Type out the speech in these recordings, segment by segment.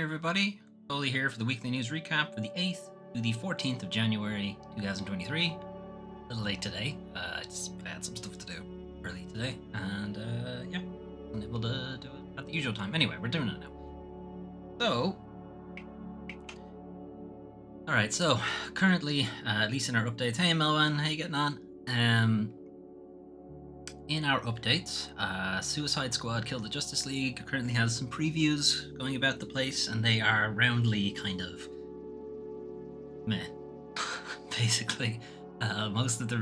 everybody. Foley here for the weekly news recap for the 8th to the 14th of January 2023. A little late today. I had some stuff to do early today, and yeah, unable to do it at the usual time. Anyway, we're doing it now. So, alright, so currently, at least in our updates, hey Melwan, how you getting on? In our updates, Suicide Squad Kill the Justice League currently has some previews going about the place, and they are roundly kind of meh, basically. Most of the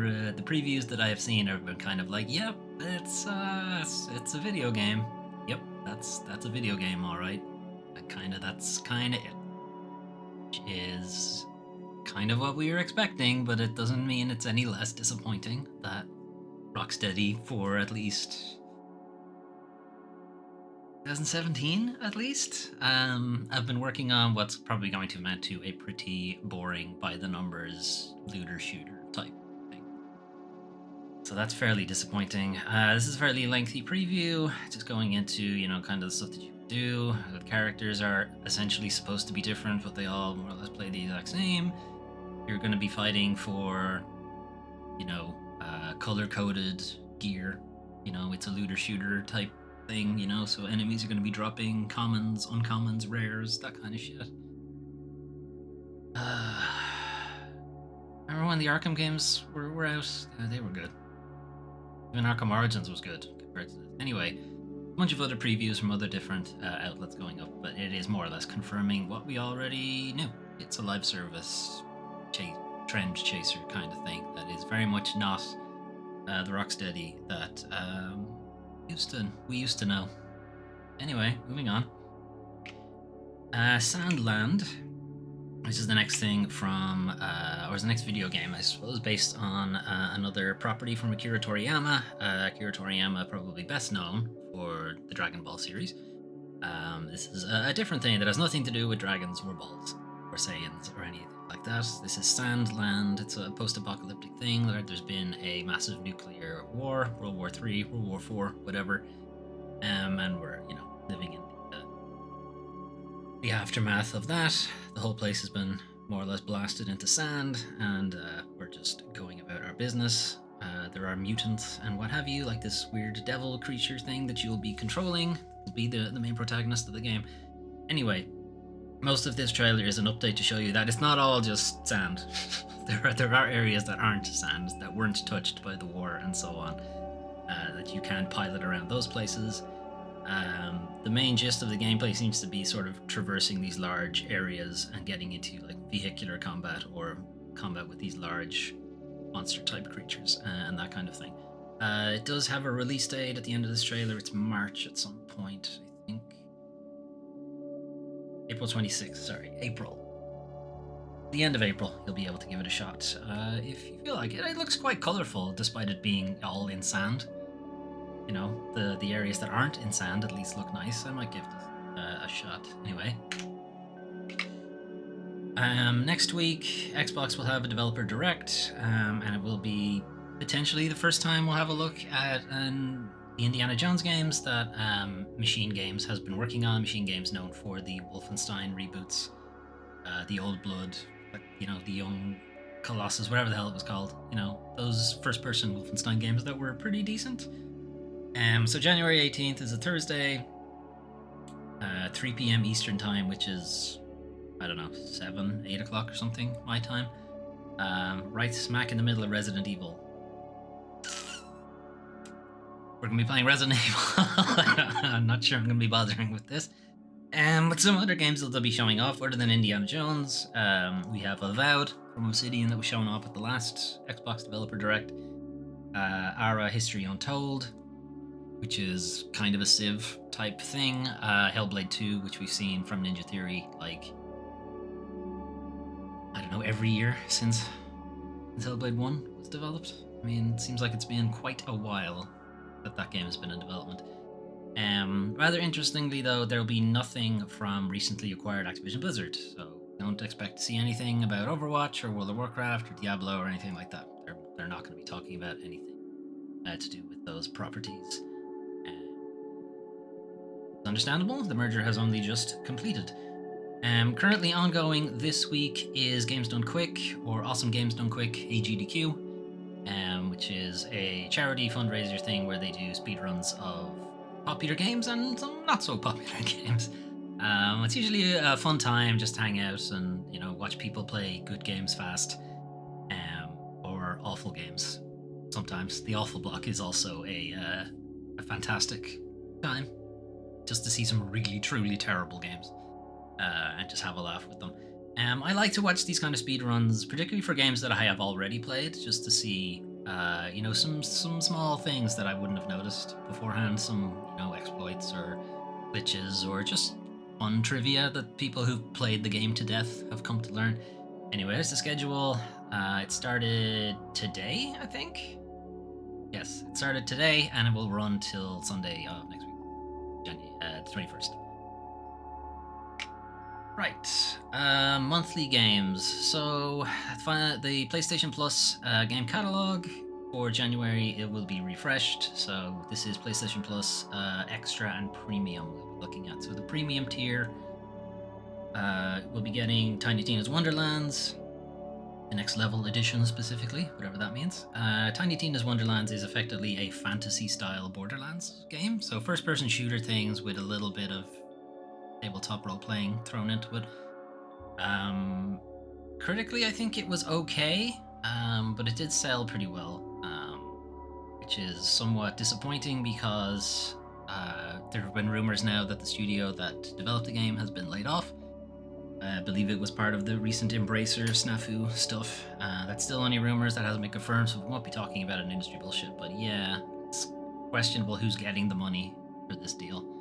previews that I have seen have been kind of like, yep, it's a video game. Yep, that's a video game, all right. That's kind of it. Which is kind of what we were expecting, but it doesn't mean it's any less disappointing that Rocksteady, for at least 2017 at least, I've been working on what's probably going to amount to a pretty boring by the numbers looter shooter type thing. So that's fairly disappointing. This is a fairly lengthy preview, just going into, kind of the stuff that you can do. The characters are essentially supposed to be different, but they all more or less play the exact same. You're going to be fighting for, color-coded gear. It's a looter shooter type thing, so enemies are going to be dropping commons, uncommons, rares, that kind of shit. Remember when the Arkham games were out? They were good. Even Arkham Origins was good compared to this. Anyway, a bunch of other previews from other different outlets going up, but it is more or less confirming what we already knew. It's a live service trend chaser kind of thing that is very much not the Rocksteady that we used to know. Anyway, moving on. Sandland, which is the next thing from, or is the next video game, I suppose, based on another property from Akira Toriyama. Akira Toriyama, probably best known for the Dragon Ball series. This is a different thing that has nothing to do with dragons or balls or Saiyans or anything like that. This is Sandland. It's a post-apocalyptic thing where there's been a massive nuclear war, World War III, World War IV, whatever, and we're living in the aftermath of that. The whole place has been more or less blasted into sand, and we're just going about our business. There are mutants and what have you, like this weird devil creature thing that you'll be controlling. Will be the main protagonist of the game. Anyway, most of this trailer is an update to show you that it's not all just sand. there are areas that aren't sand, that weren't touched by the war and so on, that you can pilot around those places. The main gist of the gameplay seems to be sort of traversing these large areas and getting into like vehicular combat or combat with these large monster type creatures and that kind of thing. It does have a release date at the end of this trailer. It's March at some point, I think. April 26th, sorry, April. The end of April, you'll be able to give it a shot if you feel like it. It looks quite colorful despite it being all in sand. The areas that aren't in sand at least look nice. I might give this a shot. Anyway. Next week, Xbox will have a developer direct, and it will be potentially the first time we'll have a look at the Indiana Jones games that Machine Games has been working on. Machine Games known for the Wolfenstein reboots, the Old Blood, the Young Colossus, whatever the hell it was called. Those first-person Wolfenstein games that were pretty decent. So January 18th is a Thursday, 3 p.m. Eastern time, which is, 7, 8 o'clock or something, my time. Right smack in the middle of Resident Evil. We're going to be playing Resident Evil. I'm not sure I'm going to be bothering with this. But some other games that they'll be showing off, other than Indiana Jones. We have Avowed from Obsidian that was shown off at the last Xbox Developer Direct. Ara History Untold, which is kind of a Civ type thing. Hellblade 2, which we've seen from Ninja Theory, every year since Hellblade 1 was developed. It seems like it's been quite a while that game has been in development. Rather interestingly, though, there will be nothing from recently acquired Activision Blizzard, so don't expect to see anything about Overwatch or World of Warcraft or Diablo or anything like that. They're not going to be talking about anything to do with those properties. It's understandable, the merger has only just completed. Currently ongoing this week is Games Done Quick, or Awesome Games Done Quick, AGDQ, which is a charity fundraiser thing where they do speedruns of popular games and some not so popular games. It's usually a fun time just to hang out and watch people play good games fast, or awful games. Sometimes the awful block is also a fantastic time just to see some really truly terrible games. And just have a laugh with them. I like to watch these kind of speed runs, particularly for games that I have already played, just to see, some small things that I wouldn't have noticed beforehand. Some, exploits or glitches or just fun trivia that people who've played the game to death have come to learn. Anyway, here's the schedule. It started today, I think. Yes, it started today, and it will run till Sunday of next week, the 21st. Right, monthly games. So the PlayStation Plus game catalog for January, it will be refreshed. So this is PlayStation Plus Extra and Premium we'll be looking at. So the Premium tier, we'll be getting Tiny Tina's Wonderlands, the Next Level Edition specifically, whatever that means. Tiny Tina's Wonderlands is effectively a fantasy-style Borderlands game. So first-person shooter things with a little bit of tabletop role playing thrown into it. Critically, I think it was okay, but it did sell pretty well, which is somewhat disappointing because there have been rumors now that the studio that developed the game has been laid off. I believe it was part of the recent Embracer snafu stuff. That's still only rumors, that hasn't been confirmed, so we won't be talking about it in industry bullshit. But yeah, it's questionable who's getting the money for this deal.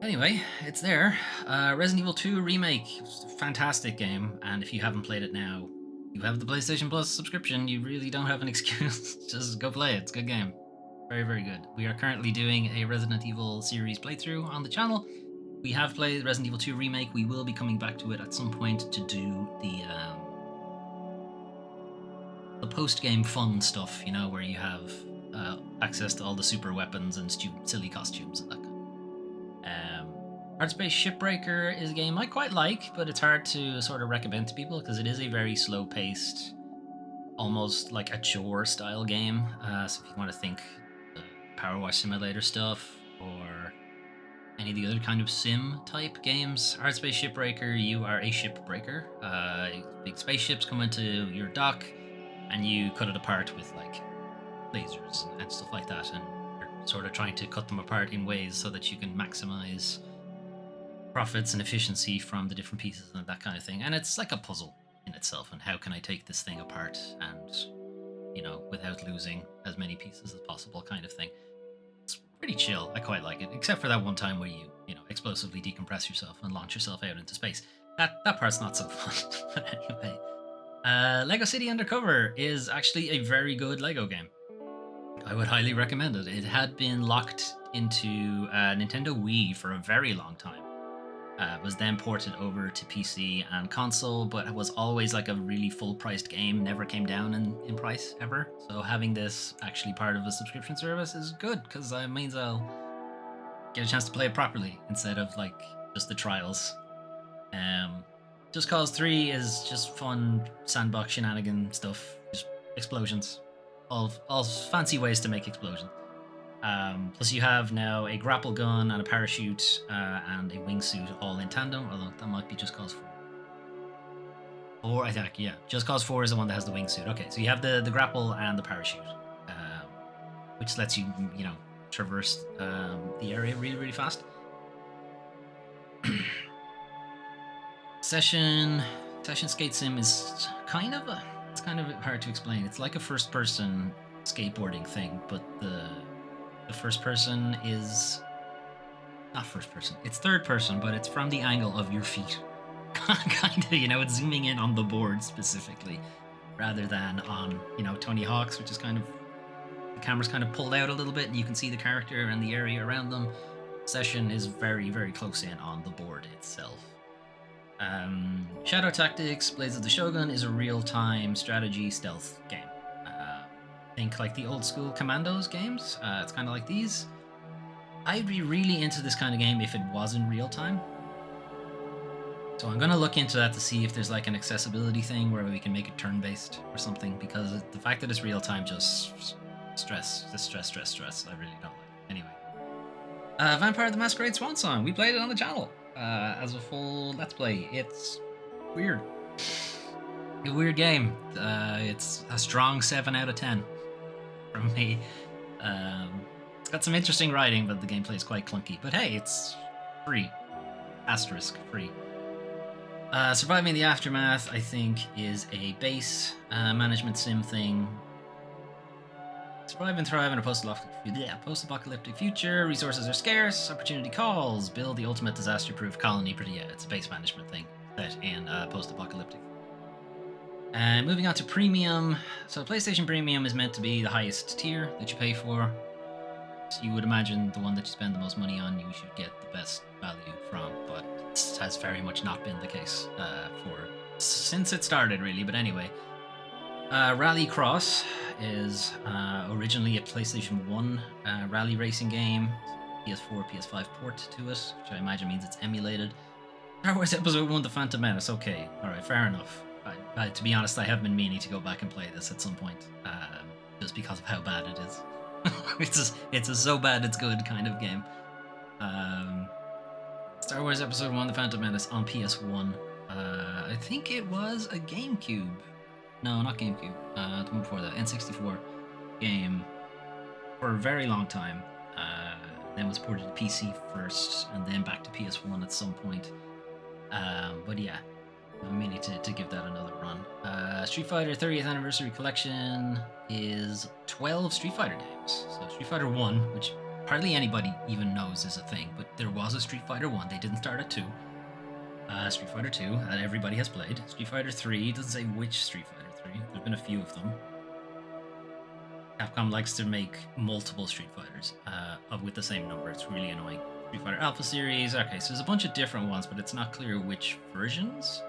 Anyway, it's there. Resident Evil 2 Remake, fantastic game, and if you haven't played it now, you have the PlayStation Plus subscription, you really don't have an excuse. Just go play it, it's a good game. Very, very good. We are currently doing a Resident Evil series playthrough on the channel. We have played Resident Evil 2 Remake, we will be coming back to it at some point to do the post-game fun stuff, where you have access to all the super weapons and silly costumes and that kind of. Hard Space Shipbreaker is a game I quite like, but it's hard to sort of recommend to people because it is a very slow-paced, almost like a chore style game. So if you want to think Power Wash Simulator stuff or any of the other kind of sim type games, Hard Space Shipbreaker, you are a shipbreaker. Big spaceships come into your dock and you cut it apart with like lasers and stuff like that, and you're sort of trying to cut them apart in ways so that you can maximize profits and efficiency from the different pieces and that kind of thing. And it's like a puzzle in itself, and how can I take this thing apart and without losing as many pieces as possible kind of thing. It's pretty chill. I quite like it, except for that one time where you explosively decompress yourself and launch yourself out into space. That part's not so fun. But anyway, Lego City Undercover is actually a very good Lego game. I would highly recommend it. It had been locked into Nintendo Wii for a very long time. Was then ported over to PC and console, but it was always like a really full-priced game, never came down in price ever. So having this actually part of a subscription service is good, because it means I'll get a chance to play it properly instead of like just the trials. Just Cause 3 is just fun sandbox shenanigan stuff, just explosions, all fancy ways to make explosions. Plus you have now a grapple gun and a parachute and a wingsuit all in tandem, although that might be Just Cause 4. Or I think, yeah, Just Cause 4 is the one that has the wingsuit. Okay, so you have the grapple and the parachute, which lets you, traverse the area really, really fast. Session Skate Sim is kind of hard to explain. It's like a first-person skateboarding thing, but the first person is not first person. It's third person, but it's from the angle of your feet. Kind of, it's zooming in on the board specifically, rather than on, Tony Hawk's, which is kind of, the camera's kind of pulled out a little bit and you can see the character and the area around them. Session is very, very close in on the board itself. Shadow Tactics Blades of the Shogun is a real-time strategy stealth game. Think like the old school Commandos games. It's kind of like these. I'd be really into this kind of game if it was in real time. So I'm gonna look into that to see if there's like an accessibility thing where we can make it turn-based or something, because the fact that it's real time just stress. I really don't like it. Anyway, Vampire the Masquerade Swan Song. We played it on the channel as a full Let's Play. It's weird. A weird game. It's a strong 7 out of 10 from me. It's got some interesting writing, but the gameplay is quite clunky. But hey, it's free. Asterisk free. Surviving the Aftermath, I think, is a base management sim thing. Survive and thrive in a post-apocalyptic future. Resources are scarce. Opportunity calls. Build the ultimate disaster-proof colony. Pretty, yeah, it's a base management thing set in post-apocalyptic. And moving on to Premium. So PlayStation Premium is meant to be the highest tier that you pay for. So you would imagine the one that you spend the most money on, you should get the best value from, but it has very much not been the case since it started, really. But anyway, Rallycross is originally a PlayStation 1 rally racing game. PS4, PS5 port to it, which I imagine means it's emulated. Star Wars Episode 1: The Phantom Menace. Okay, alright, fair enough. To be honest, I have been meaning to go back and play this at some point, just because of how bad it is. it's a so bad it's good kind of game. Star Wars Episode 1: The Phantom Menace on PS1. I think it was a GameCube. No, not GameCube. The one before that, N64 game for a very long time. Then was ported to PC first, and then back to PS1 at some point. But yeah, I'm meaning to give that another run. Street Fighter 30th Anniversary Collection is 12 Street Fighter games. So Street Fighter 1, which hardly anybody even knows is a thing, but there was a Street Fighter 1. They didn't start at 2. Street Fighter 2, that everybody has played. Street Fighter 3, doesn't say which Street Fighter 3. There's been a few of them. Capcom likes to make multiple Street Fighters with the same number. It's really annoying. Street Fighter Alpha Series. Okay, so there's a bunch of different ones, but it's not clear which versions.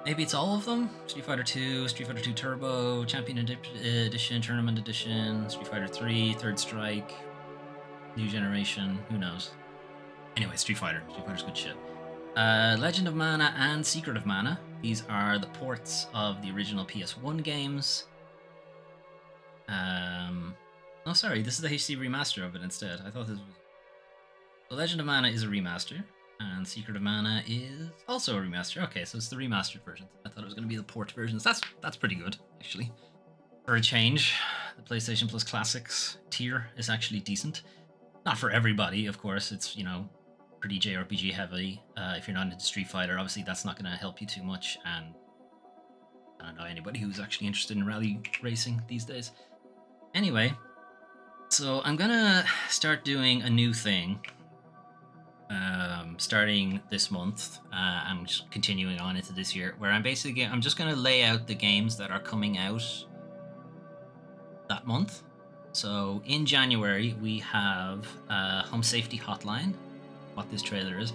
Maybe it's all of them? Street Fighter 2, Street Fighter 2 Turbo, Champion Edition, Tournament Edition, Street Fighter 3, Third Strike, New Generation, who knows? Anyway, Street Fighter. Street Fighter's good shit. Legend of Mana and Secret of Mana. These are the ports of the original PS1 games. Oh, sorry, this is the HD remaster of it instead. I thought this was... The Legend of Mana is a remaster, and Secret of Mana is also a remaster. Okay, so it's the remastered versions. I thought it was going to be the port versions. That's pretty good, actually. For a change, the PlayStation Plus Classics tier is actually decent. Not for everybody, of course. It's, you know, pretty JRPG heavy. If you're not into Street Fighter, obviously that's not going to help you too much, and I don't know anybody who's actually interested in rally racing these days. Anyway, so I'm gonna start doing a new thing starting this month and just continuing on into this year, where I'm just gonna lay out the games that are coming out that month. So in January we have Home Safety Hotline, what this trailer is.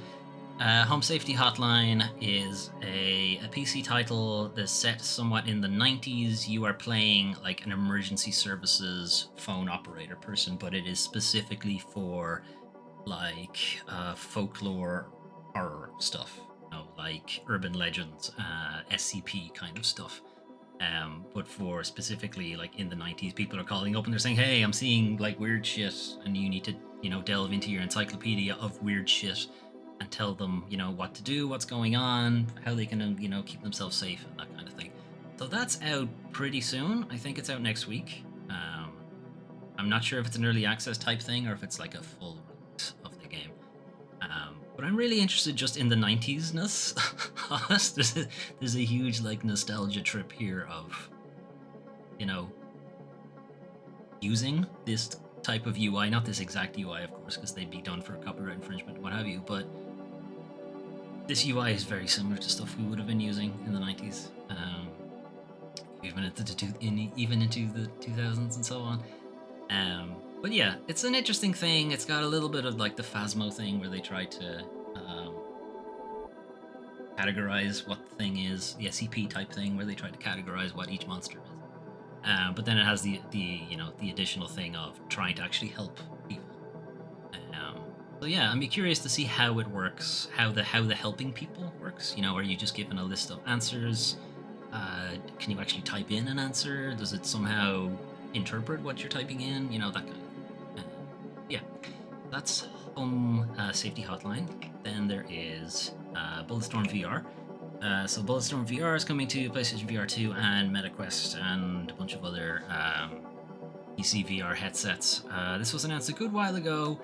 Home Safety Hotline is a PC title that's set somewhat in the 90s. You are playing like an emergency services phone operator person, but it is specifically for like folklore horror stuff, you know, like urban legends, SCP kind of stuff. But for specifically like in the 90s, people are calling up and they're saying, hey, I'm seeing like weird shit, and you need to, you know, delve into your encyclopedia of weird shit and tell them, you know, what to do, what's going on, how they can, you know, keep themselves safe and that kind of thing. So that's out pretty soon. I think it's out next week. I'm not sure if it's an early access type thing or if it's like a full release of the game. But I'm really interested just in the 90s-ness. There's a huge like nostalgia trip here of, you know, using this type of UI, not this exact UI, of course, because they'd be done for copyright infringement and what have you, but this UI is very similar to stuff we would have been using in the 90s, even into the 2000s and so on. But yeah, it's an interesting thing. It's got a little bit of like the Phasmo thing where they try to categorize what the thing is, the SCP type thing where they try to categorize what each monster is. But then it has the you know, the additional thing of trying to actually help people. So So yeah, I'm curious to see how it works, how the helping people works. You know, are you just given a list of answers? Can you actually type in an answer? Does it somehow interpret what you're typing in? You know, that kind of thing. Yeah, that's Home Safety Hotline. Then there is Bulletstorm VR. So Bulletstorm VR is coming to PlayStation VR 2 and MetaQuest and a bunch of other PC VR headsets. This was announced a good while ago.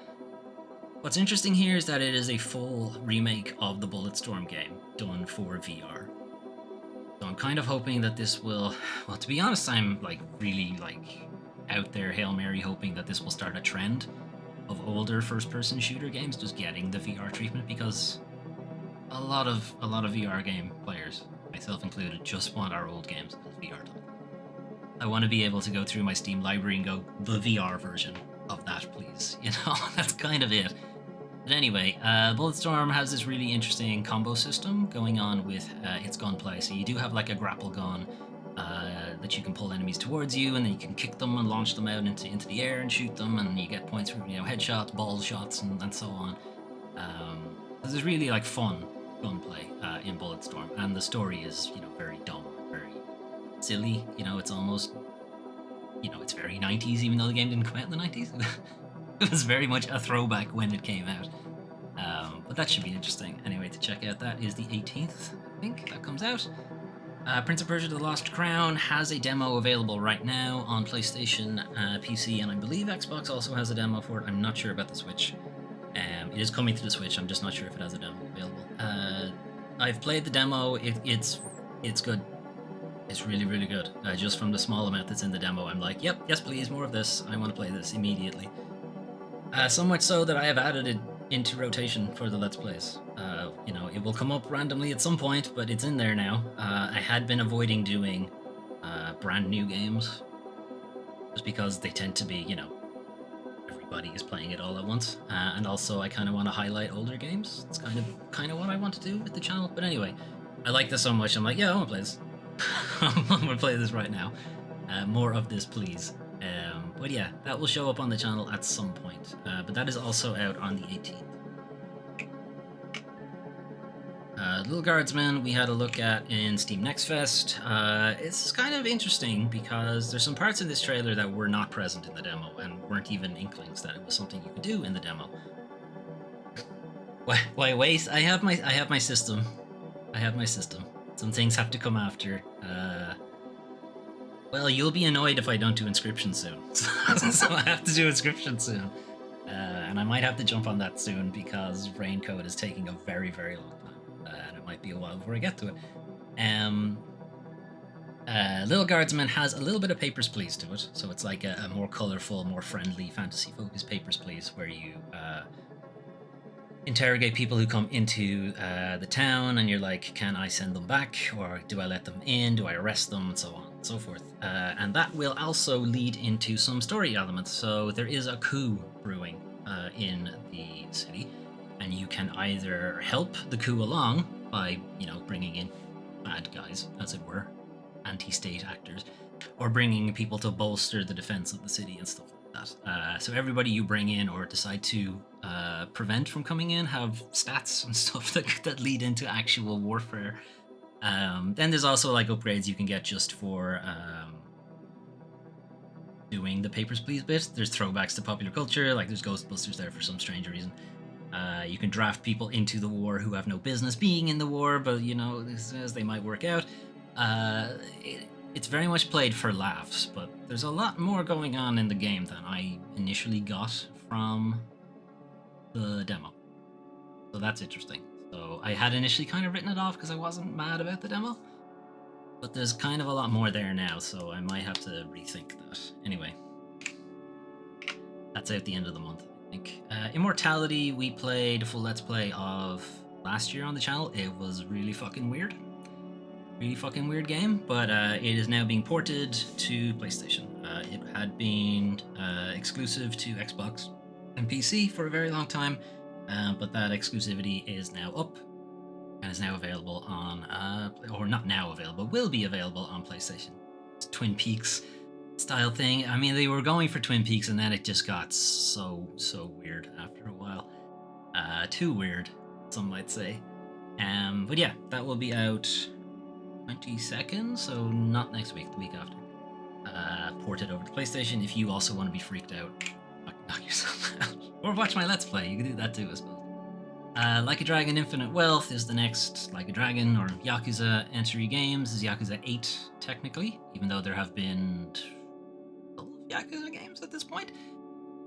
What's interesting here is that it is a full remake of the Bulletstorm game done for VR. So I'm kind of hoping that this will, well, to be honest, I'm like really like out there Hail Mary hoping that this will start a trend of older first-person shooter games just getting the VR treatment, because a lot of VR game players, myself included, just want our old games as VR time. I want to be able to go through my Steam library and go, the VR version of that, please. You know, that's kind of it. But anyway, Bulletstorm has this really interesting combo system going on with its gunplay. So you do have like a grapple gun that you can pull enemies towards you, and then you can kick them and launch them out into the air and shoot them, and you get points for, you know, headshots, ball shots, and so on. This is really like fun gunplay in Bulletstorm, and the story is, you know, very dumb, very silly. You know, it's almost, you know, it's very 90s, even though the game didn't come out in the 90s. It was very much a throwback when it came out. But that should be interesting. Anyway, to check out, that is the 18th, I think, that comes out. Prince of Persia: The Lost Crown has a demo available right now on PlayStation, PC, and I believe Xbox also has a demo for it. I'm not sure about the Switch. It is coming to the Switch. I'm just not sure if it has a demo available. I've played the demo. It's good. It's really, really good. Just from the small amount that's in the demo, I'm like, yep, yes, please, more of this. I want to play this immediately. So much so that I have added it into rotation for the Let's Plays. You know, it will come up randomly at some point, but it's in there now. I had been avoiding doing brand new games, just because they tend to be, you know, everybody is playing it all at once. And also, I kind of want to highlight older games. It's kind of what I want to do with the channel. But anyway, I like this so much, I'm like, yeah, I want to play this. I'm going to play this right now. More of this, please. But yeah, that will show up on the channel at some point. But that is also out on the 18th. Little Guardsman, we had a look at in Steam Next Fest. It's kind of interesting because there's some parts in this trailer that were not present in the demo and weren't even inklings that it was something you could do in the demo. Why wait? I have my system. I have my system. Some things have to come after. Well, you'll be annoyed if I don't do Inscryption soon. So I have to do Inscryption soon. And I might have to jump on that soon because Raincode is taking a very, very long time. And it might be a while before I get to it. Little Guardsman has a little bit of Papers, Please to it. So it's like a more colorful, more friendly, fantasy-focused Papers, Please, where you interrogate people who come into the town, and you're like, can I send them back, or do I let them in, do I arrest them, and so on and so forth. And that will also lead into some story elements. So there is a coup brewing in the city, and you can either help the coup along by, you know, bringing in bad guys, as it were, anti-state actors, or bringing people to bolster the defense of the city and stuff like that. So everybody you bring in or decide to prevent from coming in have stats and stuff that lead into actual warfare. Then there's also like upgrades you can get just for doing the Papers, Please bit. There's throwbacks to popular culture, like there's Ghostbusters there for some strange reason. You can draft people into the war who have no business being in the war, but you know, as they might work out. It's very much played for laughs, but there's a lot more going on in the game than I initially got from the demo. So that's interesting. So I had initially kind of written it off because I wasn't mad about the demo, but there's kind of a lot more there now, so I might have to rethink that. Anyway, that's out the end of the month, I think. Immortality, we played a full Let's Play of last year on the channel. It was really fucking weird. Really fucking weird game, but it is now being ported to PlayStation. It had been exclusive to Xbox and PC for a very long time, but that exclusivity is now up and is now available on, or not now available, will be available on PlayStation. It's Twin Peaks style thing. I mean, they were going for Twin Peaks, and then it just got so weird after a while. Too weird, some might say. But yeah, that will be out 22nd, so not next week, the week after. Ported over to PlayStation. If you also want to be freaked out, knock yourself out. Or watch my Let's Play, you can do that too, I suppose. Like a Dragon Infinite Wealth is the next Like a Dragon or Yakuza entry games. Is Yakuza 8 technically, even though there have been 12 Yakuza games at this point.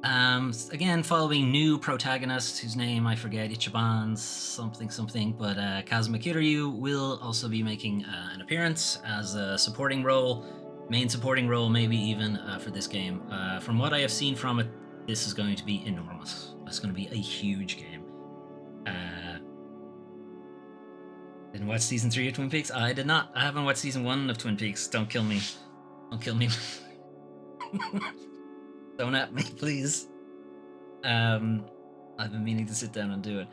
Again, following new protagonist whose name I forget, Ichiban something, but Kazuma Kiryu will also be making an appearance as a supporting role, main supporting role maybe even for this game. From what I have seen from it, this is going to be enormous. It's going to be a huge game. Didn't watch season 3 of Twin Peaks? I did not. I haven't watched season 1 of Twin Peaks. Don't kill me. Don't kill me. Don't at me, please. I've been meaning to sit down and do it.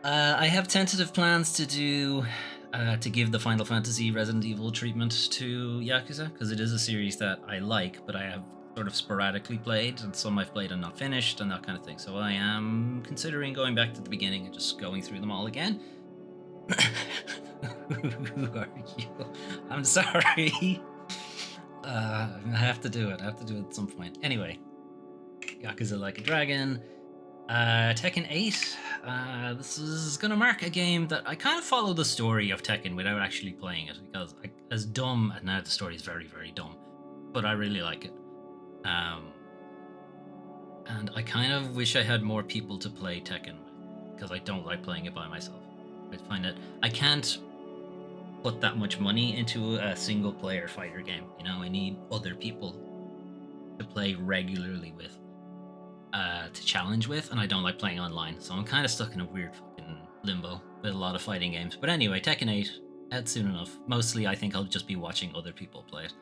I have tentative plans to do to give the Final Fantasy Resident Evil treatment to Yakuza, because it is a series that I like, but I have sort of sporadically played, and some I've played and not finished, and that kind of thing. So I am considering going back to the beginning and just going through them all again. Who are you? I'm sorry. I have to do it. I have to do it at some point. Anyway, Yakuza Like a Dragon. Tekken 8. This is going to mark a game that I kind of follow the story of Tekken without actually playing it, because as dumb, and now the story is very, very dumb, but I really like it. And I kind of wish I had more people to play Tekken with, because I don't like playing it by myself. I find that I can't put that much money into a single player fighter game. You know, I need other people to play regularly with, to challenge with, and I don't like playing online, so I'm kind of stuck in a weird fucking limbo with a lot of fighting games. But anyway, Tekken 8 out soon enough. Mostly I think I'll just be watching other people play it,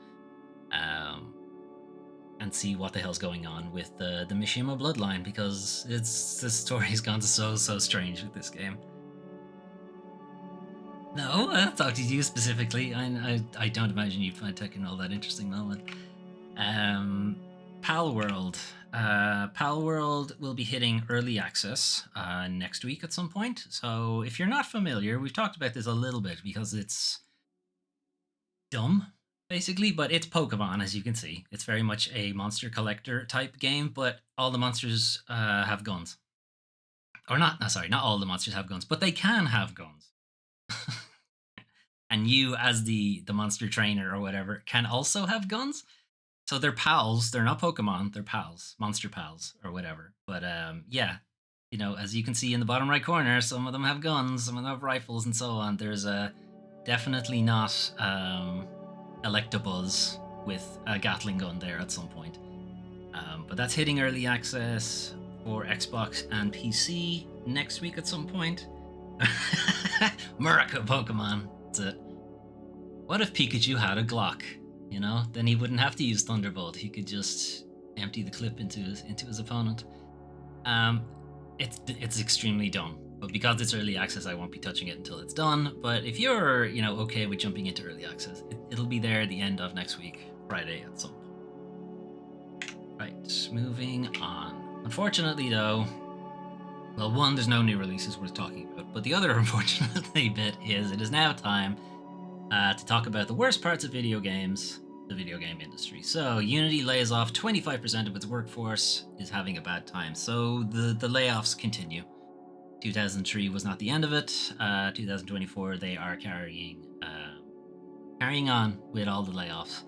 and see what the hell's going on with the Mishima bloodline, because the story's gone so strange with this game. No, I'm talking to you specifically. I don't imagine you find Tekken all that interesting, Melvin. Palworld. Palworld will be hitting early access next week at some point. So if you're not familiar, we've talked about this a little bit because it's dumb, basically, but it's Pokemon, as you can see. It's very much a monster collector type game, but all the monsters have guns. Or not all the monsters have guns, but they can have guns. And you, as the monster trainer or whatever, can also have guns. So they're pals. They're not Pokemon. They're pals, monster pals or whatever. But yeah, you know, as you can see in the bottom right corner, some of them have guns, some of them have rifles, and so on. There's definitely not Electabuzz with a Gatling gun there at some point. But that's hitting early access for Xbox and PC next week at some point. Muraka Pokemon. That's it. What if Pikachu had a Glock? You know, then he wouldn't have to use Thunderbolt. He could just empty the clip into his opponent. It's extremely dumb, but because it's early access, I won't be touching it until it's done. But if you're, you know, okay with jumping into early access, it'll be there at the end of next week, Friday at some point. Right, moving on. Unfortunately, though, well, one, there's no new releases worth talking about, but the other unfortunately bit is it is now time to talk about the worst parts of video games, the video game industry. So Unity lays off 25% of its workforce, is having a bad time. So the layoffs continue. 2003 was not the end of it. 2024, they are carrying on with all the layoffs.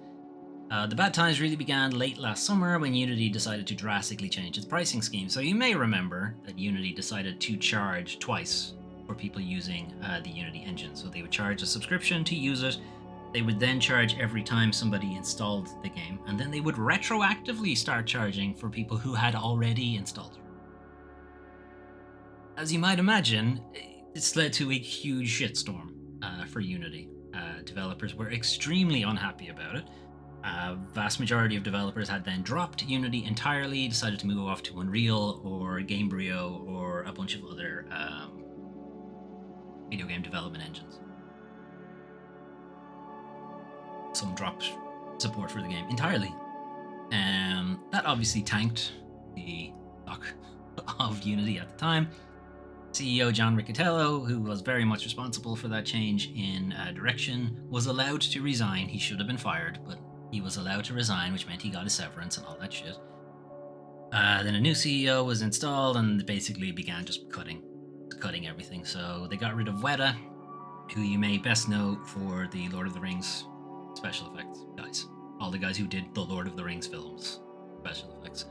The bad times really began late last summer when Unity decided to drastically change its pricing scheme. So you may remember that Unity decided to charge twice for people using the Unity engine. So they would charge a subscription to use it. They would then charge every time somebody installed the game, and then they would retroactively start charging for people who had already installed it. As you might imagine, this led to a huge shitstorm for Unity. Developers were extremely unhappy about it. Vast majority of developers had then dropped Unity entirely, decided to move off to Unreal or Gamebryo or a bunch of other video game development engines. Some dropped support for the game entirely. That obviously tanked the stock of Unity at the time. CEO John Riccitiello, who was very much responsible for that change in direction, was allowed to resign. He should have been fired, but he was allowed to resign, which meant he got a severance and all that shit. Then a new CEO was installed and basically began just cutting everything. So they got rid of Weta, who you may best know for the Lord of the Rings special effects guys. All the guys who did the Lord of the Rings films, special effects.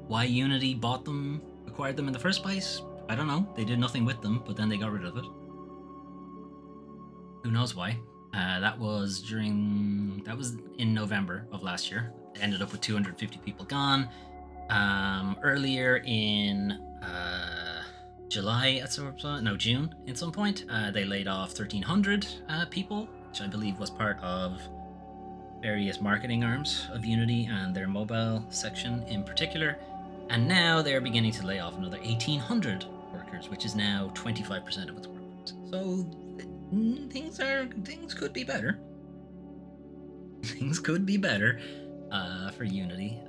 Why Unity acquired them in the first place? I don't know. They did nothing with them, but then they got rid of it. Who knows why? That was in November of last year. It ended up with 250 people gone. Earlier in June at some point, they laid off 1,300 people, which I believe was part of various marketing arms of Unity and their mobile section in particular. And now they're beginning to lay off another 1,800 workers, which is now 25% of its workforce. So things could be better. Things could be better for Unity.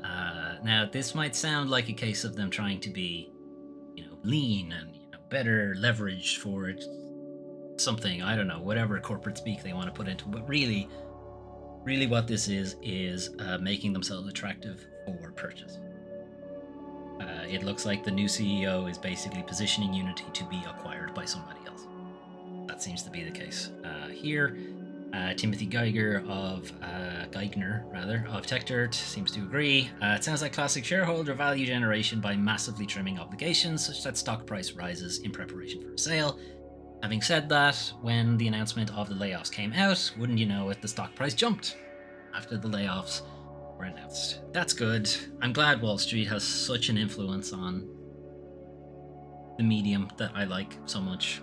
Now, this might sound like a case of them trying to be, lean and better leverage for it. Something, I don't know, whatever corporate speak they want to put into it. But really what this is making themselves attractive for purchase. It looks like the new CEO is basically positioning Unity to be acquired by somebody else. That seems to be the case here. Timothy Geithner of TechDirt seems to agree. It sounds like classic shareholder value generation by massively trimming obligations such that stock price rises in preparation for a sale. Having said that, when the announcement of the layoffs came out, wouldn't you know it, the stock price jumped after the layoffs were announced. That's good. I'm glad Wall Street has such an influence on the medium that I like so much.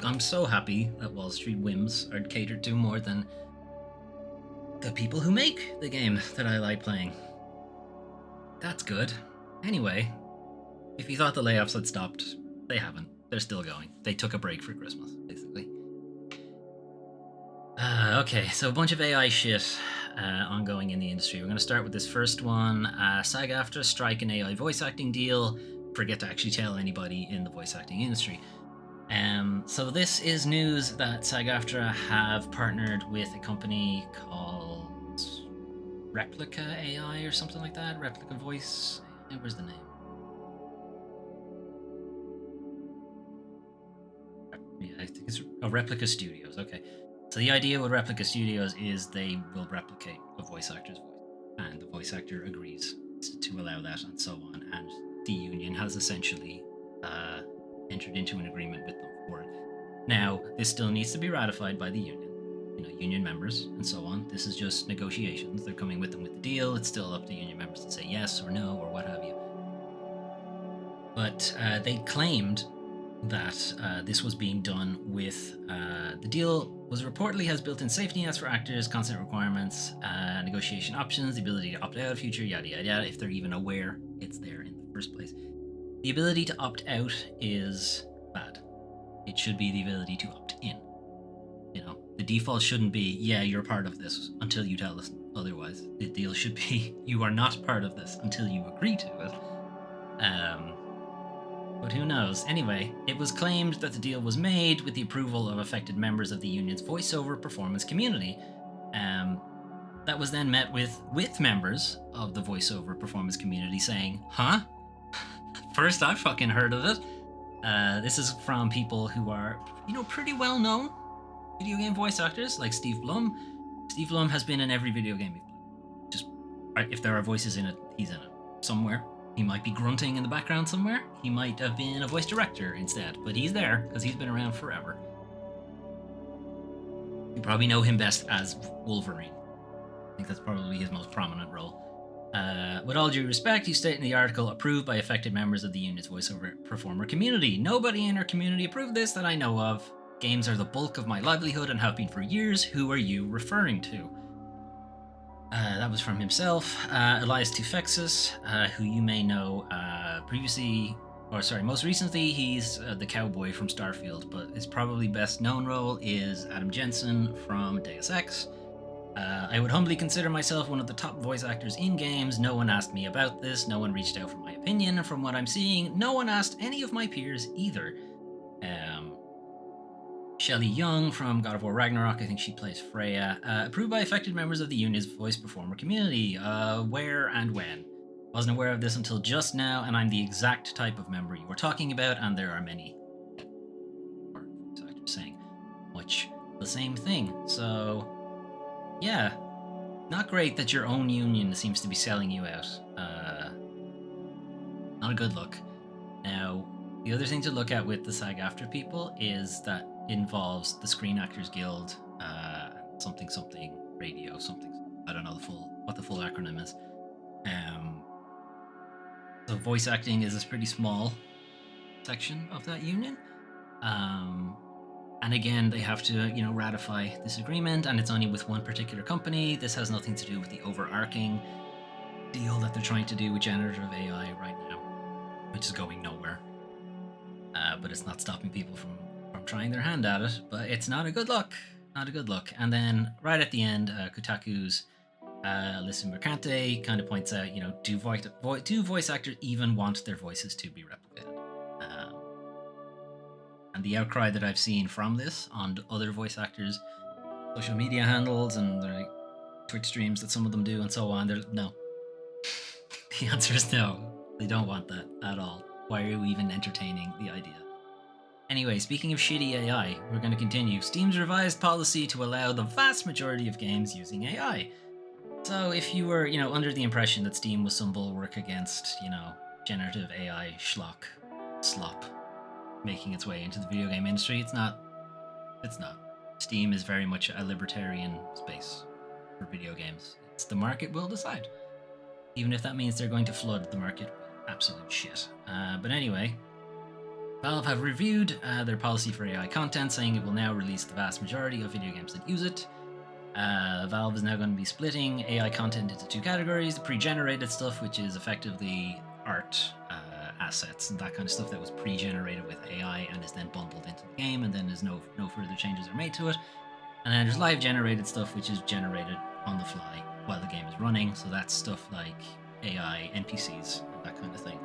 I'm so happy that Wall Street whims are catered to more than the people who make the game that I like playing. That's good. Anyway, if you thought the layoffs had stopped, they haven't. They're still going. They took a break for Christmas, basically. Okay, so a bunch of AI shit ongoing in the industry. We're going to start with this first one. SAG-AFTRA strike an AI voice acting deal. Forget to actually tell anybody in the voice acting industry. So this is news that SAG-AFTRA have partnered with a company called Replica AI or something like that. Replica Voice. Where's the name? Yeah, I think it's Replica Studios. Okay. So the idea with Replica Studios is they will replicate a voice actor's voice, and the voice actor agrees to allow that and so on. And the union has essentially entered into an agreement with them for it. Now, this still needs to be ratified by the union, union members and so on. This is just negotiations. They're coming with them with the deal. It's still up to union members to say yes or no or what have you. But they claimed that this was being done with the deal was reportedly has built-in safety nets for actors, consent requirements, negotiation options, the ability to opt out, future, yada yada yada, if they're even aware it's there in the first place. The ability to opt out is bad. It should be the ability to opt in. The default shouldn't be, yeah, you're part of this until you tell us otherwise. The deal should be, you are not part of this until you agree to it. But who knows? Anyway, it was claimed that the deal was made with the approval of affected members of the union's voiceover performance community. That was then met with members of the voiceover performance community saying, huh? First I've fucking heard of it. This is from people who are, pretty well known video game voice actors like Steve Blum. Steve Blum has been in every video game we've played. Just, if there are voices in it, he's in it somewhere. He might be grunting in the background somewhere. He might have been a voice director instead, but he's there because he's been around forever. You probably know him best as Wolverine. I think that's probably his most prominent role. With all due respect, you state in the article, approved by affected members of the union's voiceover performer community. Nobody in our community approved this that I know of. Games are the bulk of my livelihood and have been for years. Who are you referring to? That was from himself. Elias Tufexis, who you may know most recently, he's the cowboy from Starfield, but his probably best known role is Adam Jensen from Deus Ex. I would humbly consider myself one of the top voice actors in games. No one asked me about this. No one reached out for my opinion. And from what I'm seeing, no one asked any of my peers either. Um, Shelley Young from God of War Ragnarok, I think she plays Freya, approved by affected members of the union's voice performer community. Where and when? Wasn't aware of this until just now, and I'm the exact type of member you were talking about, and there are many voice actors saying much the same thing. So, yeah, not great that your own union seems to be selling you out. Not a good look. Now, the other thing to look at with the SAG-AFTRA people is that it involves the Screen Actors Guild, something radio, something. I don't know what the full acronym is. So voice acting is a pretty small section of that union. And again, they have to, ratify this agreement, and it's only with one particular company. This has nothing to do with the overarching deal that they're trying to do with generative AI right now, which is going nowhere. But it's not stopping people from trying their hand at it. But it's not a good look. Not a good look. And then right at the end, Kotaku's Alyssa Mercante kind of points out, do voice actors even want their voices to be replicated? And the outcry that I've seen from this on other voice actors' social media handles and their Twitch streams that some of them do and so on, they're no. The answer is no. They don't want that at all. Why are we even entertaining the idea? Anyway, speaking of shitty AI, we're going to continue. Steam's revised policy to allow the vast majority of games using AI. So if you were, under the impression that Steam was some bulwark against, generative AI slop making its way into the video game industry, it's not. Steam is very much a libertarian space for video games. It's the market will decide. Even if that means they're going to flood the market with absolute shit. But anyway, Valve have reviewed their policy for AI content, saying it will now release the vast majority of video games that use it. Valve is now going to be splitting AI content into two categories: the pre-generated stuff, which is effectively art, assets, and that kind of stuff that was pre-generated with AI and is then bundled into the game, and then there's no further changes are made to it. And then there's live generated stuff, which is generated on the fly while the game is running. So that's stuff like AI, NPCs, that kind of thing.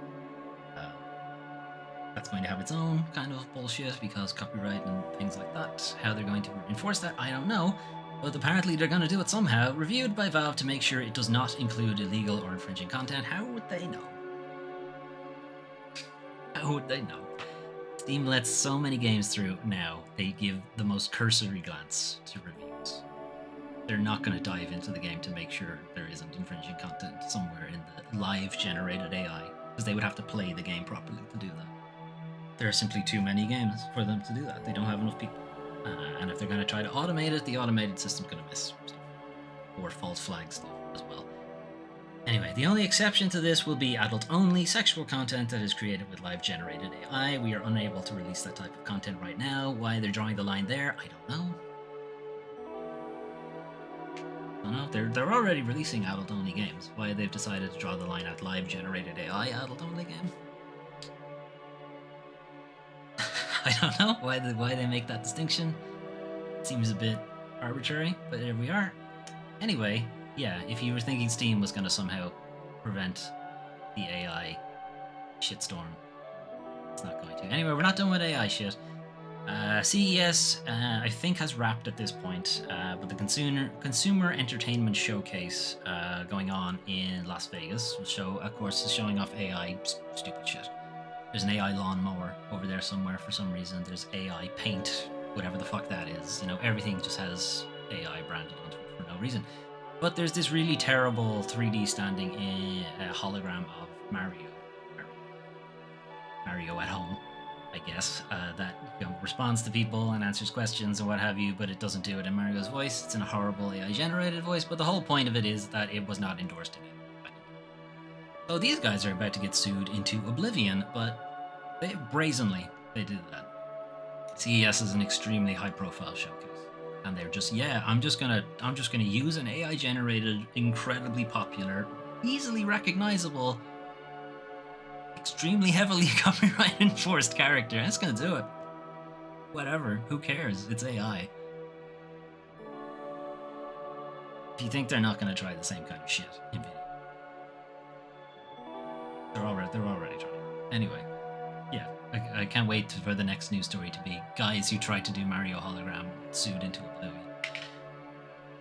That's going to have its own kind of bullshit because copyright and things like that. How they're going to enforce that, I don't know. But apparently they're going to do it somehow. Reviewed by Valve to make sure it does not include illegal or infringing content. How would they know? How would they know? Steam lets so many games through now, they give the most cursory glance to reviews. They're not going to dive into the game to make sure there isn't infringing content somewhere in the live generated AI, because they would have to play the game properly to do that. There are simply too many games for them to do that. They don't have enough people. And if they're going to try to automate it, the automated system's going to miss stuff. Or false flag stuff as well. Anyway, the only exception to this will be adult-only sexual content that is created with live-generated AI. We are unable to release that type of content right now. Why they're drawing the line there, I don't know. They're already releasing adult-only games. Why they've decided to draw the line at live-generated AI adult-only game? I don't know why they make that distinction. Seems a bit arbitrary, but there we are. Anyway, yeah, if you were thinking Steam was going to somehow prevent the AI shitstorm, it's not going to. Anyway, we're not done with AI shit. CES, I think, has wrapped at this point, but the Consumer Entertainment Showcase going on in Las Vegas, which of course, is showing off AI stupid shit. There's an AI lawnmower over there somewhere for some reason. There's AI paint, whatever the fuck that is. Everything just has AI branded onto it for no reason. But there's this really terrible 3D standing in a hologram of Mario at home, I guess, that responds to people and answers questions and what have you, but it doesn't do it in Mario's voice. It's in a horrible AI-generated voice, but the whole point of it is that it was not endorsed in it. So these guys are about to get sued into oblivion, but brazenly they did that. CES is an extremely high-profile showcase, and they're just, I'm just gonna use an AI-generated, incredibly popular, easily recognizable, extremely heavily copyright enforced character. That's gonna do it. Whatever, who cares? It's AI. If you think they're not going to try the same kind of shit in video, they're already trying. Anyway, yeah, I can't wait for the next news story to be guys who tried to do Mario hologram sued into oblivion.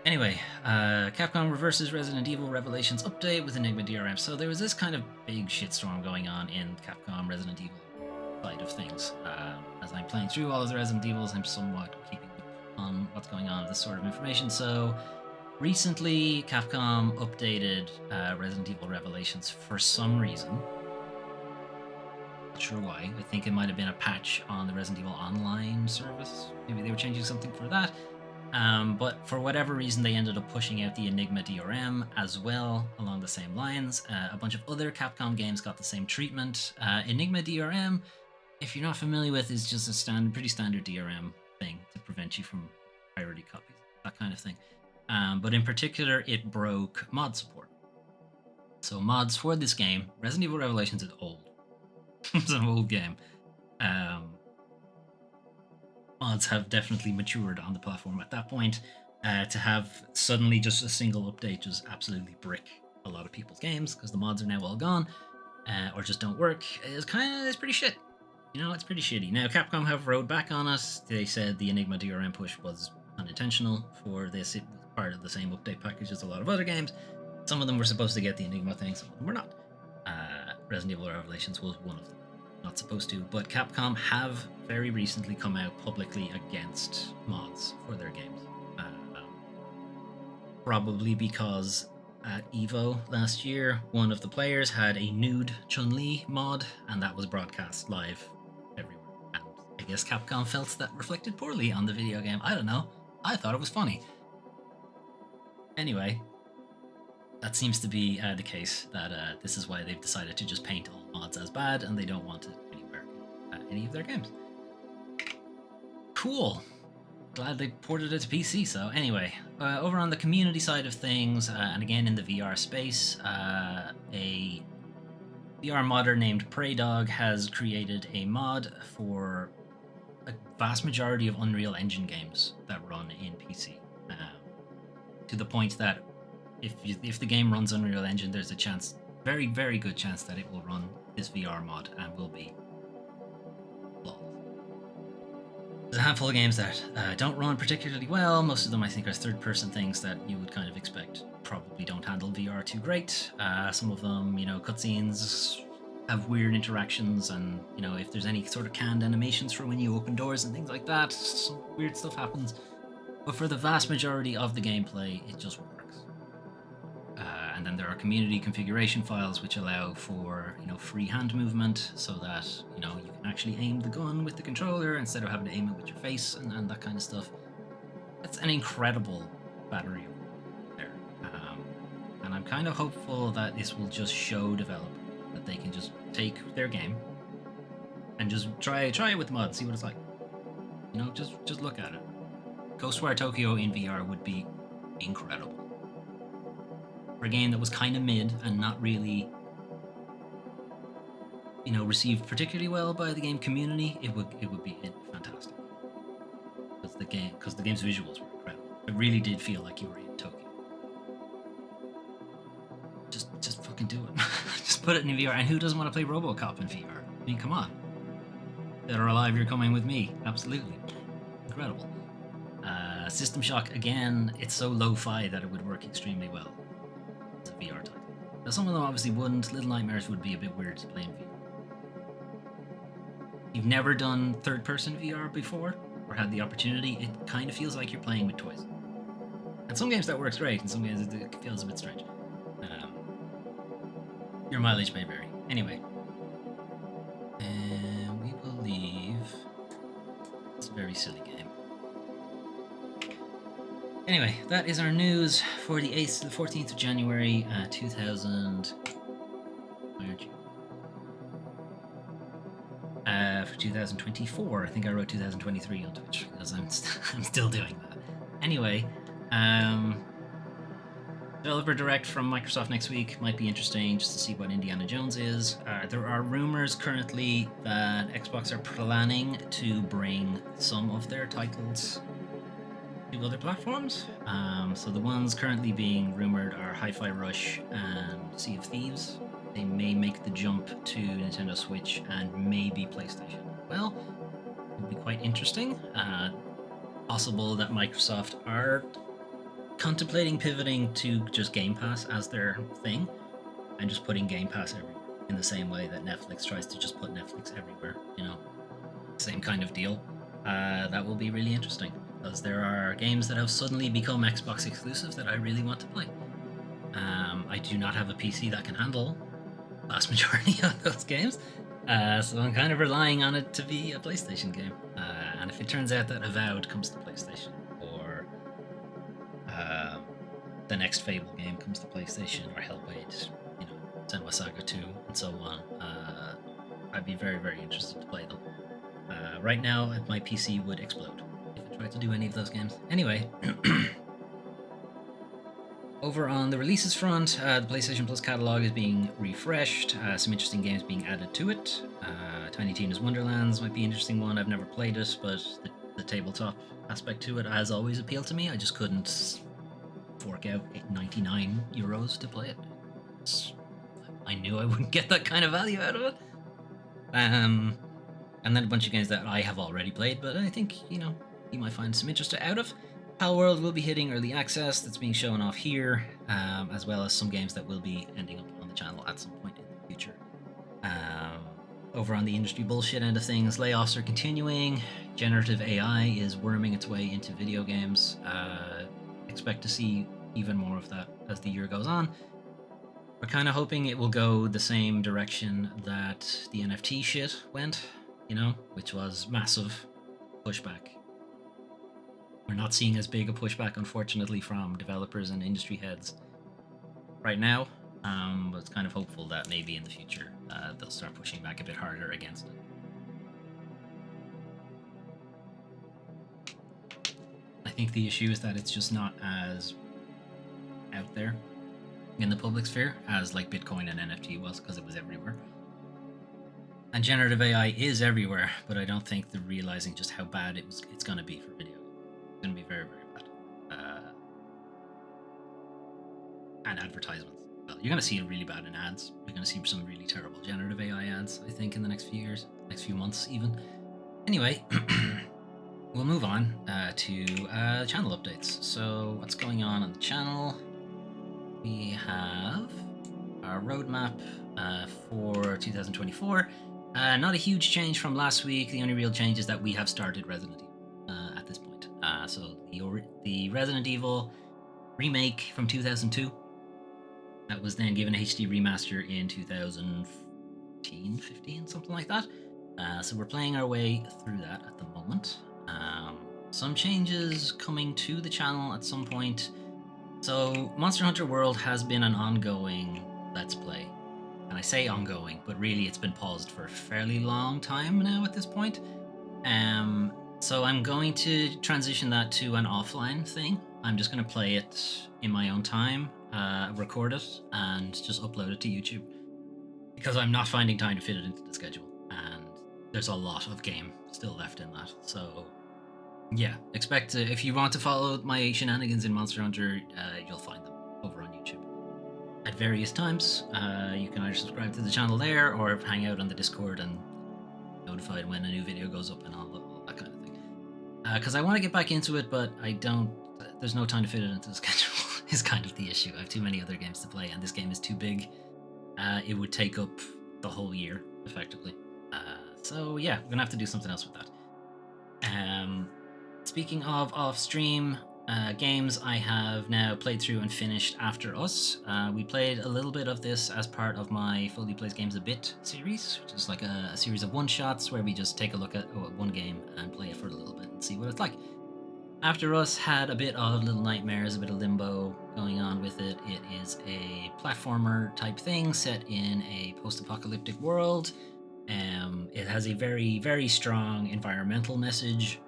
Anyway, Capcom reverses Resident Evil Revelations update with Enigma DRM. So there was this kind of big shitstorm going on in Capcom Resident Evil side of things. As I'm playing through all of the Resident Evils, I'm somewhat keeping up on what's going on with this sort of information. So recently, Capcom updated Resident Evil Revelations for some reason. Not sure why. I think it might have been a patch on the Resident Evil Online service. Maybe they were changing something for that. But for whatever reason, they ended up pushing out the Enigma DRM as well along the same lines. A bunch of other Capcom games got the same treatment. Enigma DRM, if you're not familiar with, is just a pretty standard DRM thing to prevent you from priority copies, that kind of thing. But in particular, it broke mod support. So mods for this game, Resident Evil Revelations is old. It's an old game. Mods have definitely matured on the platform at that point. To have suddenly just a single update just absolutely brick a lot of people's games because the mods are now all gone or just don't work it's pretty shit. You know, it's pretty shitty. Now, Capcom have rode back on us. They said the Enigma DRM push was unintentional for this. It was part of the same update package as a lot of other games. Some of them were supposed to get the Enigma thing, some of them were not. Resident Evil Revelations was one of them. Not supposed to, but Capcom have very recently come out publicly against mods for their games. Probably because at EVO last year, one of the players had a nude Chun-Li mod, and that was broadcast live everywhere. And I guess Capcom felt that reflected poorly on the video game. I don't know. I thought it was funny. Anyway, that seems to be the case, that this is why they've decided to just paint all mods as bad, and they don't want it anywhere in any of their games. Cool. Glad they ported it to PC. So anyway, over on the community side of things, and again in the VR space, a VR modder named PreyDog has created a mod for a vast majority of Unreal Engine games that run in PC, to the point that if the game runs Unreal Engine, there's a chance, very, very good chance, that it will run this VR mod and will be flawless. There's a handful of games that don't run particularly well. Most of them, I think, are third-person things that you would kind of expect probably don't handle VR too great. Some of them, you know, cutscenes have weird interactions, and, you know, if there's any sort of canned animations for when you open doors and things like that, some weird stuff happens. But for the vast majority of the gameplay, it just works. And then there are community configuration files which allow for, you know, free hand movement, so that, you know, you can actually aim the gun with the controller instead of having to aim it with your face and that kind of stuff. It's an incredible battery there. And I'm kind of hopeful that this will just show developers that they can just take their game and just try it with mods, see what it's like. You know, just look at it. Ghostwire Tokyo in VR would be incredible. For a game that was kind of mid and not really, you know, received particularly well by the game community, it would be fantastic. Because the game's visuals were incredible. It really did feel like you were in Tokyo. Just fucking do it. Just put it in VR. And who doesn't want to play RoboCop in VR? I mean, come on. Dead or Alive, you're coming with me. Absolutely. Incredible. System Shock, again, it's so lo-fi that it would work extremely well. It's a VR title. Now, some of them obviously wouldn't. Little Nightmares would be a bit weird to play in VR. If you've never done third-person VR before, or had the opportunity, it kind of feels like you're playing with toys. And some games that works great, and some games it feels a bit strange. Your mileage may vary. Anyway. And we will leave this very silly game. Anyway, that is our news for the 8th to the 14th of January, 2000... Where are you? For 2024. I think I wrote 2023 on Twitch, because I'm still doing that. Anyway, Developer Direct from Microsoft next week might be interesting, just to see what Indiana Jones is. There are rumors currently that Xbox are planning to bring some of their titles two other platforms. So the ones currently being rumored are Hi-Fi Rush and Sea of Thieves. They may make the jump to Nintendo Switch and maybe PlayStation. Well, it would be quite interesting. Possible that Microsoft are contemplating pivoting to just Game Pass as their thing and just putting Game Pass everywhere in the same way that Netflix tries to just put Netflix everywhere, same kind of deal. That will be really interesting because there are games that have suddenly become Xbox exclusive that I really want to play. I do not have a PC that can handle the vast majority of those games, so I'm kind of relying on it to be a PlayStation game. And if it turns out that Avowed comes to PlayStation, or the next Fable game comes to PlayStation, or Hellblade, Senua Saga 2, and so on, I'd be very, very interested to play them. Right now, my PC would explode if I tried to do any of those games. Anyway, over on the releases front, the PlayStation Plus catalog is being refreshed. Some interesting games being added to it. Tiny Tina's Wonderlands might be an interesting one. I've never played it, but the tabletop aspect to it has always appealed to me. I just couldn't fork out €99 to play it. I knew I wouldn't get that kind of value out of it. And then a bunch of games that I have already played, but I think, you might find some interest out of. Palworld will be hitting early access, that's being shown off here, as well as some games that will be ending up on the channel at some point in the future. Over on the industry bullshit end of things, layoffs are continuing. Generative AI is worming its way into video games. Expect to see even more of that as the year goes on. We're kind of hoping it will go the same direction that the NFT shit went, which was massive pushback. We're not seeing as big a pushback, unfortunately, from developers and industry heads right now, but it's kind of hopeful that maybe in the future they'll start pushing back a bit harder against it. I think the issue is that it's just not as out there in the public sphere as like Bitcoin and NFT was, because it was everywhere. And generative AI is everywhere, but I don't think they're realizing just how bad it's going to be for video. It's going to be very, very bad. And advertisements. Well, you're going to see it really bad in ads. You're going to see some really terrible generative AI ads, I think, in the next few years, next few months even. Anyway, we'll move on to channel updates. So what's going on the channel? We have our roadmap for 2024. Not a huge change from last week. The only real change is that we have started Resident Evil at this point. So the Resident Evil remake from 2002, that was then given a HD remaster in 2014, 15, something like that. So we're playing our way through that at the moment. Some changes coming to the channel at some point. So Monster Hunter World has been an ongoing Let's Play. And I say ongoing, but really it's been paused for a fairly long time now at this point. So I'm going to transition that to an offline thing. I'm just going to play it in my own time, record it, and just upload it to YouTube. Because I'm not finding time to fit it into the schedule. And there's a lot of game still left in that. So yeah, expect to, if you want to follow my shenanigans in Monster Hunter, you'll find them over on YouTube at various times. You can either subscribe to the channel there or hang out on the Discord and notified when a new video goes up and all that kind of thing. Because I want to get back into it, but I don't. There's no time to fit it into the schedule. Is kind of the issue. I have too many other games to play, and this game is too big. It would take up the whole year effectively. So yeah, we're gonna have to do something else with that. Speaking of off-stream games, I have now played through and finished After Us. We played a little bit of this as part of my Foley Plays Games a Bit series, which is like a series of one-shots where we just take a look at one game and play it for a little bit and see what it's like. After Us had a bit of Little Nightmares, a bit of Limbo going on with it. It is a platformer type thing set in a post-apocalyptic world. It has a very, very strong environmental message.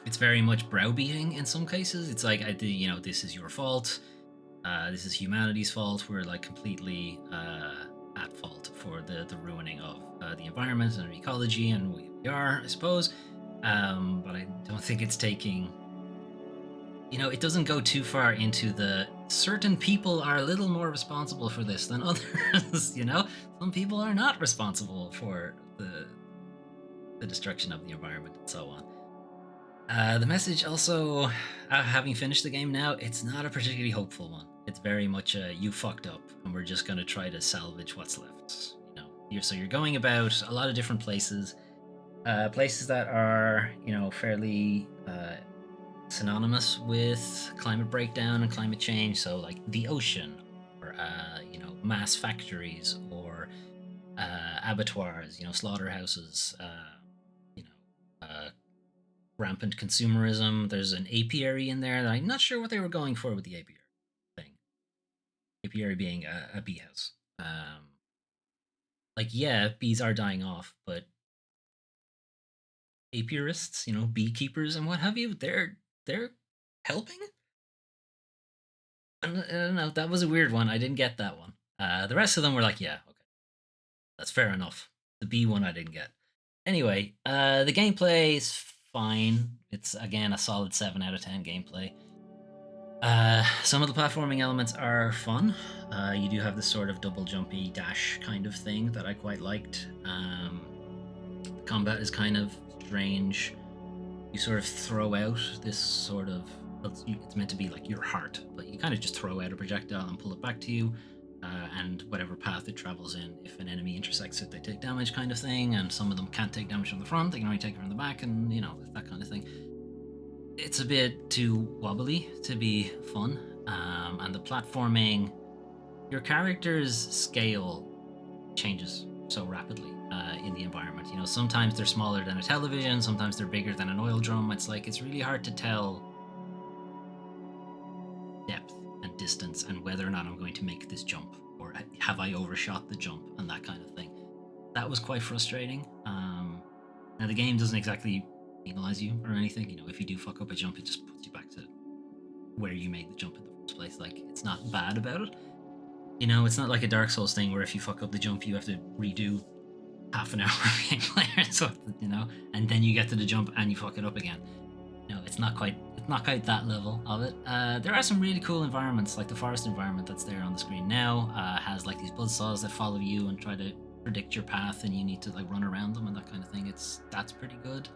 It's very much browbeating in some cases. It's like, this is your fault. This is humanity's fault. We're like completely at fault for the ruining of the environment and ecology, and we are, I suppose. But I don't think it's taking it doesn't go too far into the certain people are a little more responsible for this than others. Some people are not responsible for the destruction of the environment and so on. The message also, having finished the game now, it's not a particularly hopeful one. It's very much you fucked up, and we're just going to try to salvage what's left. So you're going about a lot of different places, places that are fairly synonymous with climate breakdown and climate change. So like the ocean, or mass factories, or abattoirs, slaughterhouses. You know, rampant consumerism. There's an apiary in there that I'm not sure what they were going for with the apiary thing. Apiary being a bee house. Yeah, bees are dying off, but apiarists, beekeepers and what have you, they're helping. I don't know. That was a weird one. I didn't get that one. The rest of them were like, yeah, okay, that's fair enough. The bee one I didn't get. Anyway, the gameplay is fine. It's again a solid 7 out of 10 gameplay. Some of the platforming elements are fun. You do have this sort of double jumpy dash kind of thing that I quite liked. The combat is kind of strange. You sort of throw out this sort of, it's meant to be like your heart, but you kind of just throw out a projectile and pull it back to you. And whatever path it travels in, if an enemy intersects it, they take damage, kind of thing. And some of them can't take damage from the front; they can only take it from the back, and that kind of thing. It's a bit too wobbly to be fun, and the platforming, your character's scale changes so rapidly in the environment. Sometimes they're smaller than a television, sometimes they're bigger than an oil drum. It's really hard to tell depth and distance and whether or not I'm going to make this jump, or have I overshot the jump, and that kind of thing. That was quite frustrating. Now the game doesn't exactly penalize you or anything. If you do fuck up a jump, it just puts you back to where you made the jump in the first place. Like, it's not bad about it. It's not like a Dark Souls thing where if you fuck up the jump, you have to redo half an hour of gameplay or something, and then you get to the jump and you fuck it up again. It's not quite that level of it. There are some really cool environments, like the forest environment that's there on the screen now. Has like these buzzsaws that follow you and try to predict your path, and you need to like run around them and that kind of thing. That's pretty good.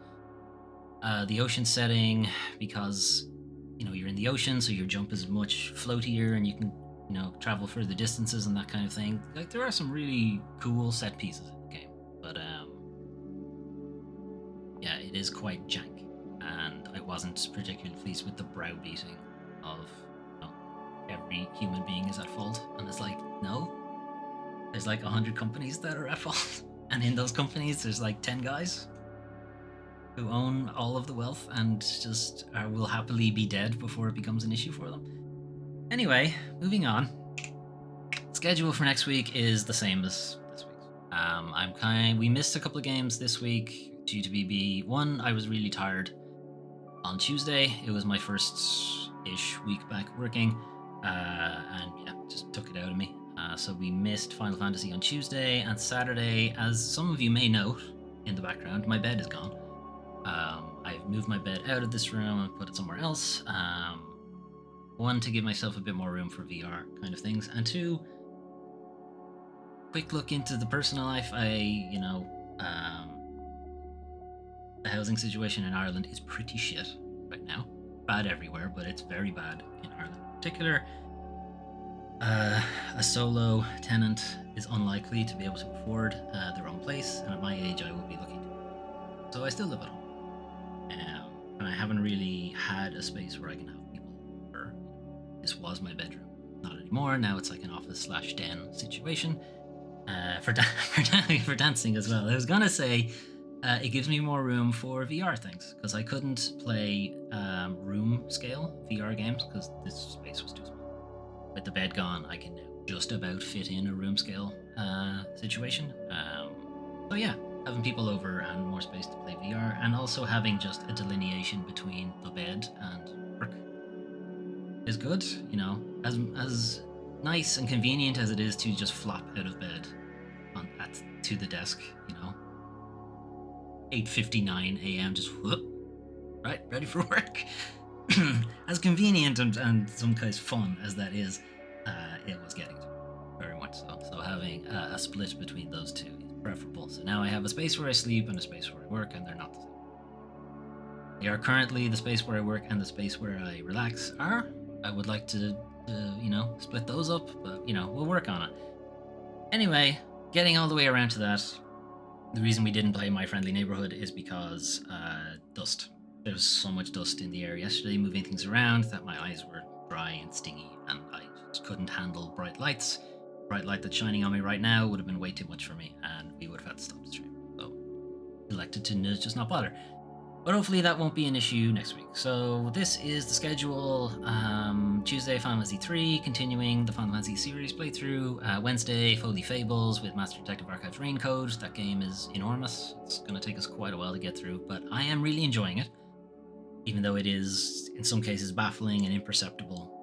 The ocean setting, because you're in the ocean, so your jump is much floatier and you can travel further distances and that kind of thing. Like, there are some really cool set pieces in the game, but yeah, it is quite jank, and I wasn't particularly pleased with the browbeating of every human being is at fault. And it's like, no, there's like 100 companies that are at fault, and in those companies there's like 10 guys who own all of the wealth and just will happily be dead before it becomes an issue for them. Anyway, moving on. Schedule for next week is the same as this week. We missed a couple of games this week due to BB. One, I was really tired on Tuesday. It was my first-ish week back working, and yeah, just took it out of me. So we missed Final Fantasy on Tuesday and Saturday. As some of you may note in the background, my bed is gone. I've moved my bed out of this room and put it somewhere else. One, to give myself a bit more room for VR kind of things, and two, quick look into the personal life. The housing situation in Ireland is pretty shit right now. Bad everywhere, but it's very bad in Ireland in particular. A solo tenant is unlikely to be able to afford their own place, and at my age I will be looking to. So I still live at home. And I haven't really had a space where I can have people over. This was my bedroom. Not anymore. Now it's like an office/den situation. For dancing as well. I was gonna say it gives me more room for VR things, because I couldn't play room scale VR games because this space was too small. With the bed gone, I can now just about fit in a room scale situation. So yeah, having people over and more space to play VR, and also having just a delineation between the bed and work is good. As nice and convenient as it is to just flop out of bed to the desk, 8:59 a.m. just whoop, right, ready for work. as convenient and some case fun as that is, it was getting to me, very much so. So having a split between those two is preferable. So now I have a space where I sleep and a space where I work, and they're not the same. They are currently the space where I work and the space where I relax are. I would like to split those up, but we'll work on it. Anyway, getting all the way around to that, the reason we didn't play My Friendly Neighborhood is because dust. There was so much dust in the air yesterday, moving things around, that my eyes were dry and stingy, and I just couldn't handle bright lights. Bright light that's shining on me right now would have been way too much for me, and we would have had to stop the stream. So, elected to just not bother. But hopefully that won't be an issue next week. So this is the schedule. Tuesday, Final Fantasy 3, continuing the Final Fantasy series playthrough. Wednesday, Foley Fables with Master Detective Archives Raincode. That game is enormous. It's going to take us quite a while to get through, but I am really enjoying it. Even though it is, in some cases, baffling and imperceptible.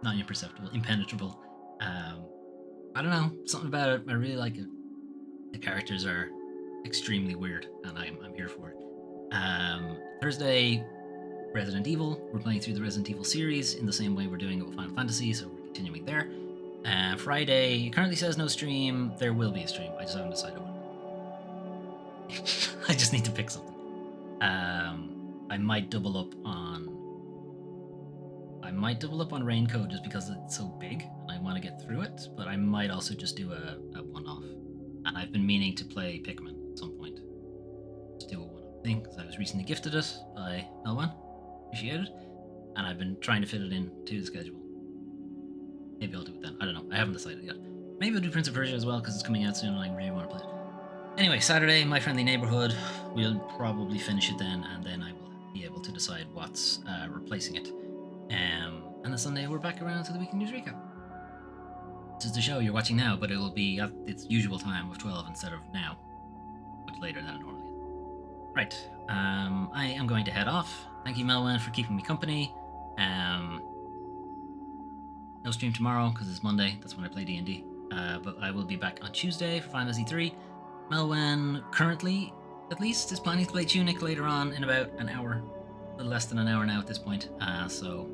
Not imperceptible, impenetrable. I don't know, something about it, I really like it. The characters are extremely weird, and I'm here for it. Thursday, Resident Evil. We're playing through the Resident Evil series in the same way we're doing it with Final Fantasy, so we're continuing there. Friday, it currently says no stream. There will be a stream. I just haven't decided when. I just need to pick something. I might double up on Raincode just because it's so big and I want to get through it, but I might also just do a one-off. And I've been meaning to play Pikmin at some point. Just do a one-off thing, because I was recently gifted it by Melwan. Appreciate it. And I've been trying to fit it into the schedule. Maybe I'll do it then. I don't know. I haven't decided yet. Maybe I'll do Prince of Persia as well, because it's coming out soon and I really want to play it. Anyway, Saturday, My Friendly Neighborhood. We'll probably finish it then, and then I will be able to decide what's replacing it. And then Sunday, we're back around to the Weekend News Recap. This is the show you're watching now, but it will be at its usual time of 12 instead of now, much later than it normally is. Right, I am going to head off. Thank you, Melwan, for keeping me company. No stream tomorrow because it's Monday. That's when I play D&D. But I will be back on Tuesday for Final Fantasy 3. Melwan currently, at least, is planning to play Tunic later on in about an hour. A little less than an hour now at this point. So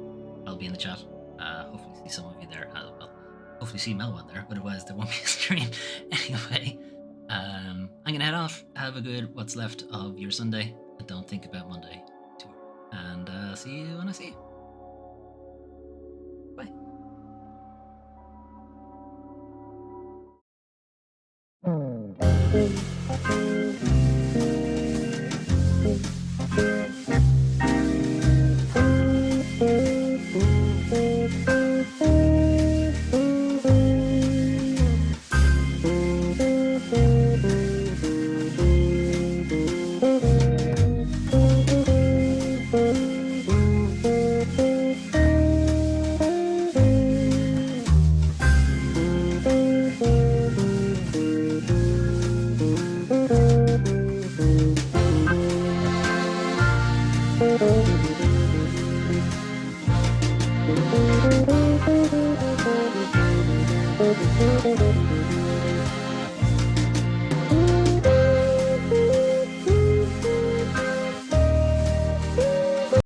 I'll be in the chat. Hopefully see some of you there as well. Hopefully see Melwan there, otherwise there won't be a stream. Anyway, I'm going to head off. Have a good what's left of your Sunday. And don't think about Monday too hard. And see you when I see you. Bye. Thank you.